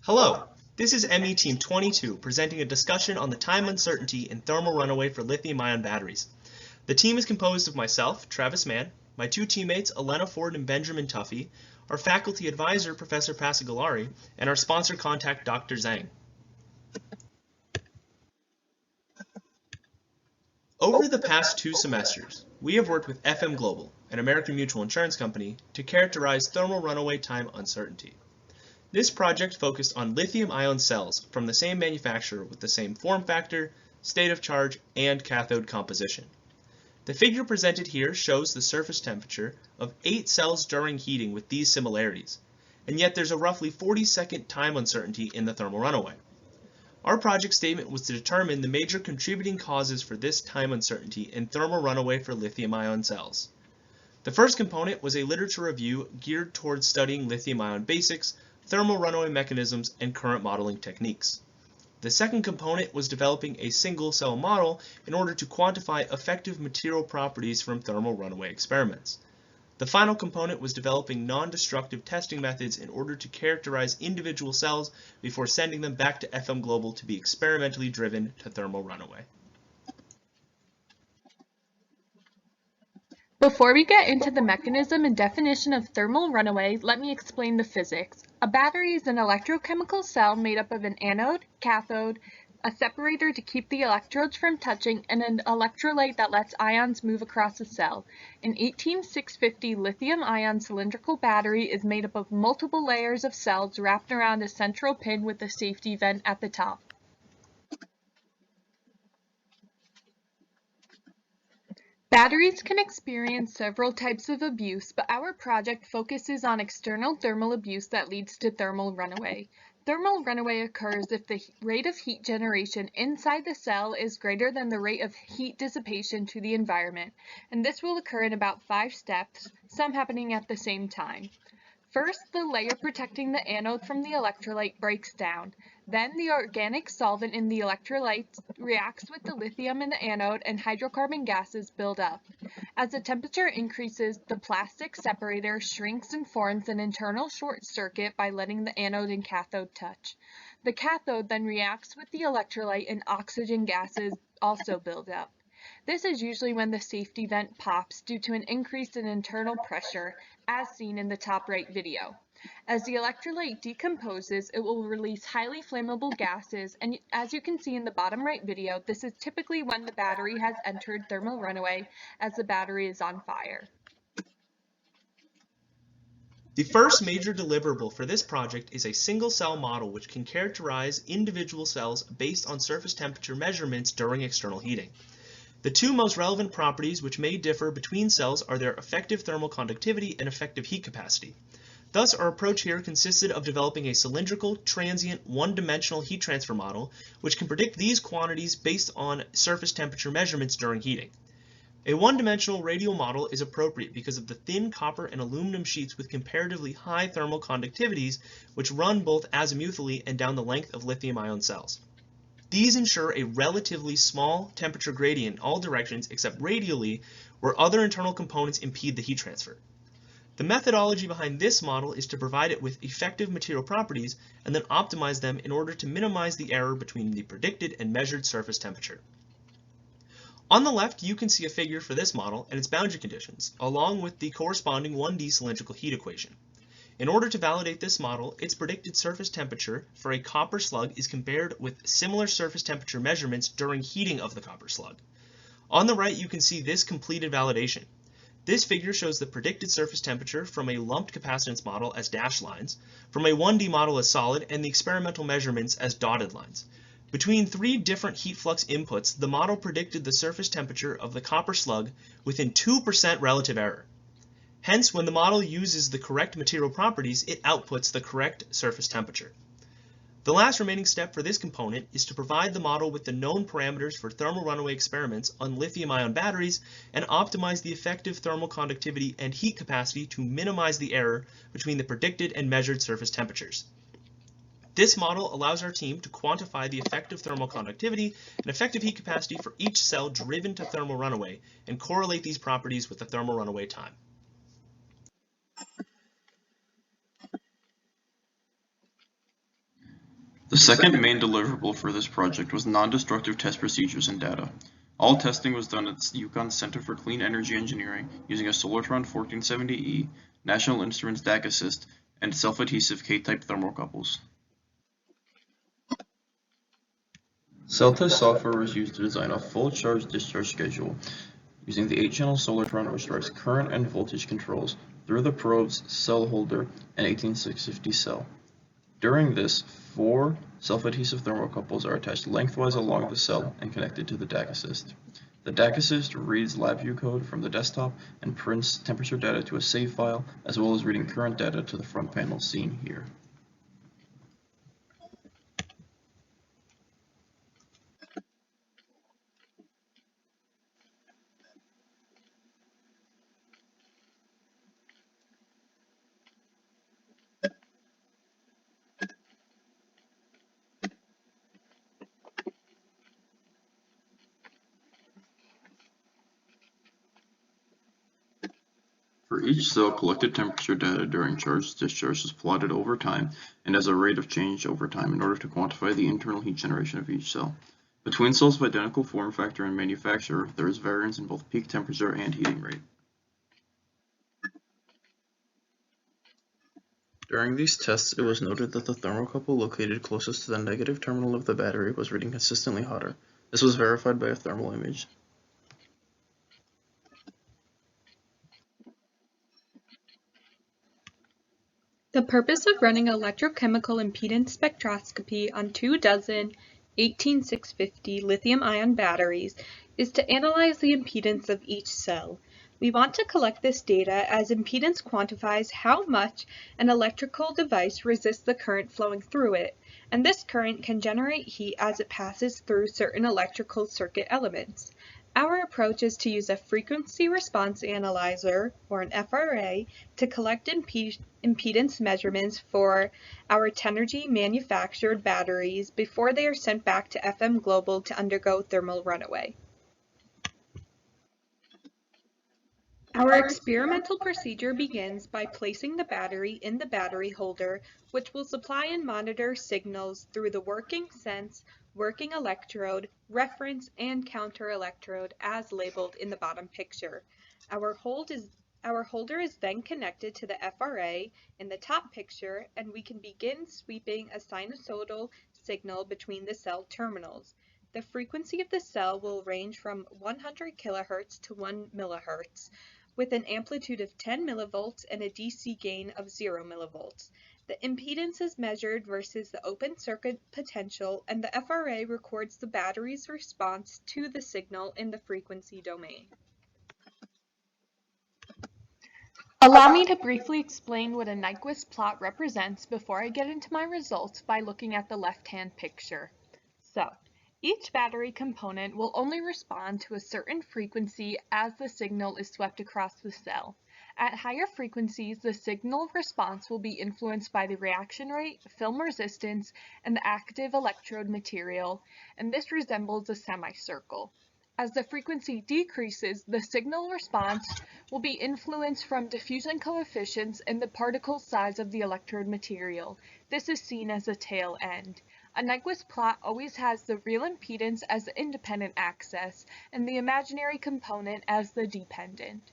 Hello, this is ME Team 22 presenting a discussion on the time uncertainty in thermal runaway for lithium-ion batteries. The team is composed of myself, Travis Mann, my two teammates, Elena Ford and Benjamin Tuffy, our faculty advisor, Professor Passagalari, and our sponsor contact, Dr. Zhang. Over the past 2 semesters, we have worked with FM Global, an American mutual insurance company, to characterize thermal runaway time uncertainty. This project focused on lithium-ion cells from the same manufacturer with the same form factor, state of charge, and cathode composition. The figure presented here shows the surface temperature of 8 cells during heating with these similarities, and yet there's a roughly 40-second time uncertainty in the thermal runaway. Our project statement was to determine the major contributing causes for this time uncertainty in thermal runaway for lithium-ion cells. The first component was a literature review geared towards studying lithium-ion basics, thermal runaway mechanisms, and current modeling techniques. The second component was developing a single-cell model in order to quantify effective material properties from thermal runaway experiments. The final component was developing non-destructive testing methods in order to characterize individual cells before sending them back to FM Global to be experimentally driven to thermal runaway. Before we get into the mechanism and definition of thermal runaway, let me explain the physics. A battery is an electrochemical cell made up of an anode, cathode, a separator to keep the electrodes from touching, and an electrolyte that lets ions move across a cell. An 18650 lithium-ion cylindrical battery is made up of multiple layers of cells wrapped around a central pin with a safety vent at the top. Batteries can experience several types of abuse, but our project focuses on external thermal abuse that leads to thermal runaway. Thermal runaway occurs if the rate of heat generation inside the cell is greater than the rate of heat dissipation to the environment, and this will occur in about 5 steps, some happening at the same time. First, the layer protecting the anode from the electrolyte breaks down. Then the organic solvent in the electrolyte reacts with the lithium in the anode and hydrocarbon gases build up. As the temperature increases, the plastic separator shrinks and forms an internal short circuit by letting the anode and cathode touch. The cathode then reacts with the electrolyte and oxygen gases also build up. This is usually when the safety vent pops due to an increase in internal pressure, as seen in the top right video. As the electrolyte decomposes, it will release highly flammable gases, and as you can see in the bottom right video, this is typically when the battery has entered thermal runaway, as the battery is on fire. The first major deliverable for this project is a single-cell model which can characterize individual cells based on surface temperature measurements during external heating. The two most relevant properties which may differ between cells are their effective thermal conductivity and effective heat capacity. Thus, our approach here consisted of developing a cylindrical, transient, one-dimensional heat transfer model which can predict these quantities based on surface temperature measurements during heating. A one-dimensional radial model is appropriate because of the thin copper and aluminum sheets with comparatively high thermal conductivities which run both azimuthally and down the length of lithium-ion cells. These ensure a relatively small temperature gradient in all directions except radially, where other internal components impede the heat transfer. The methodology behind this model is to provide it with effective material properties and then optimize them in order to minimize the error between the predicted and measured surface temperature. On the left, you can see a figure for this model and its boundary conditions, along with the corresponding 1D cylindrical heat equation. In order to validate this model, its predicted surface temperature for a copper slug is compared with similar surface temperature measurements during heating of the copper slug. On the right, you can see this completed validation. This figure shows the predicted surface temperature from a lumped capacitance model as dashed lines, from a 1D model as solid, and the experimental measurements as dotted lines. Between 3 different heat flux inputs, the model predicted the surface temperature of the copper slug within 2% relative error. Hence, when the model uses the correct material properties, it outputs the correct surface temperature. The last remaining step for this component is to provide the model with the known parameters for thermal runaway experiments on lithium-ion batteries and optimize the effective thermal conductivity and heat capacity to minimize the error between the predicted and measured surface temperatures. This model allows our team to quantify the effective thermal conductivity and effective heat capacity for each cell driven to thermal runaway and correlate these properties with the thermal runaway time. The second main deliverable for this project was non-destructive test procedures and data. All testing was done at UConn's Center for Clean Energy Engineering using a Solartron 1470E, National Instruments DAC Assist, and self-adhesive K-type thermocouples. Cell test software was used to design a full charge-discharge schedule using the 8-channel Solartron, which drives current and voltage controls through the probe's cell holder and 18650 cell. During this, 4 self-adhesive thermocouples are attached lengthwise along the cell and connected to the DAC Assist. The DAC Assist reads LabVIEW code from the desktop and prints temperature data to a save file, as well as reading current data to the front panel seen here. For each cell, collected temperature data during charge-discharge is plotted over time and as a rate of change over time in order to quantify the internal heat generation of each cell. Between cells of identical form factor and manufacturer, there is variance in both peak temperature and heating rate. During these tests, it was noted that the thermocouple located closest to the negative terminal of the battery was reading consistently hotter. This was verified by a thermal image. The purpose of running electrochemical impedance spectroscopy on 2 dozen 18650 lithium-ion batteries is to analyze the impedance of each cell. We want to collect this data as impedance quantifies how much an electrical device resists the current flowing through it, and this current can generate heat as it passes through certain electrical circuit elements. Our approach is to use a frequency response analyzer, or an FRA, to collect impedance measurements for our Tenergy manufactured batteries before they are sent back to FM Global to undergo thermal runaway. Our experimental procedure begins by placing the battery in the battery holder, which will supply and monitor signals through the working sense, working electrode, reference, and counter electrode as labeled in the bottom picture. Our holder is then connected to the FRA in the top picture, and we can begin sweeping a sinusoidal signal between the cell terminals. The frequency of the cell will range from 100 kHz to 1 mHz, with an amplitude of 10 millivolts and a DC gain of 0 millivolts. The impedance is measured versus the open circuit potential, and the FRA records the battery's response to the signal in the frequency domain. Allow me to briefly explain what a Nyquist plot represents before I get into my results by looking at the left-hand picture. So, each battery component will only respond to a certain frequency as the signal is swept across the cell. At higher frequencies, the signal response will be influenced by the reaction rate, film resistance, and the active electrode material, and this resembles a semicircle. As the frequency decreases, the signal response will be influenced from diffusion coefficients and the particle size of the electrode material. This is seen as a tail end. A Nyquist plot always has the real impedance as the independent axis and the imaginary component as the dependent.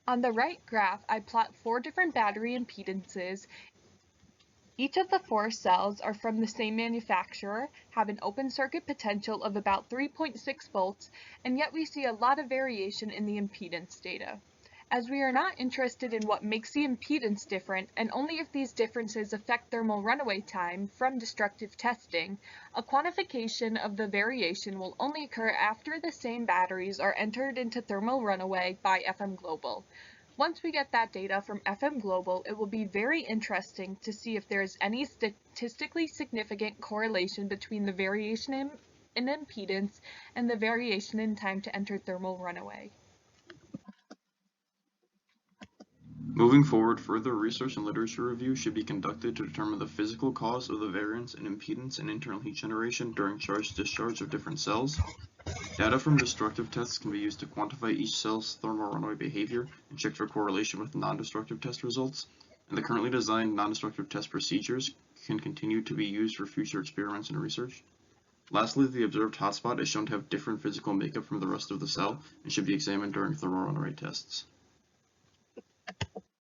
On the right graph, I plot 4 different battery impedances. Each of the 4 cells are from the same manufacturer, have an open circuit potential of about 3.6 volts, and yet we see a lot of variation in the impedance data. As we are not interested in what makes the impedance different, and only if these differences affect thermal runaway time from destructive testing, a quantification of the variation will only occur after the same batteries are entered into thermal runaway by FM Global. Once we get that data from FM Global, it will be very interesting to see if there is any statistically significant correlation between the variation in impedance and the variation in time to enter thermal runaway. Moving forward, further research and literature review should be conducted to determine the physical cause of the variance in impedance and internal heat generation during charge-discharge of different cells. Data from destructive tests can be used to quantify each cell's thermal runaway behavior and check for correlation with non-destructive test results. And the currently designed non-destructive test procedures can continue to be used for future experiments and research. Lastly, the observed hotspot is shown to have different physical makeup from the rest of the cell and should be examined during thermal runaway tests.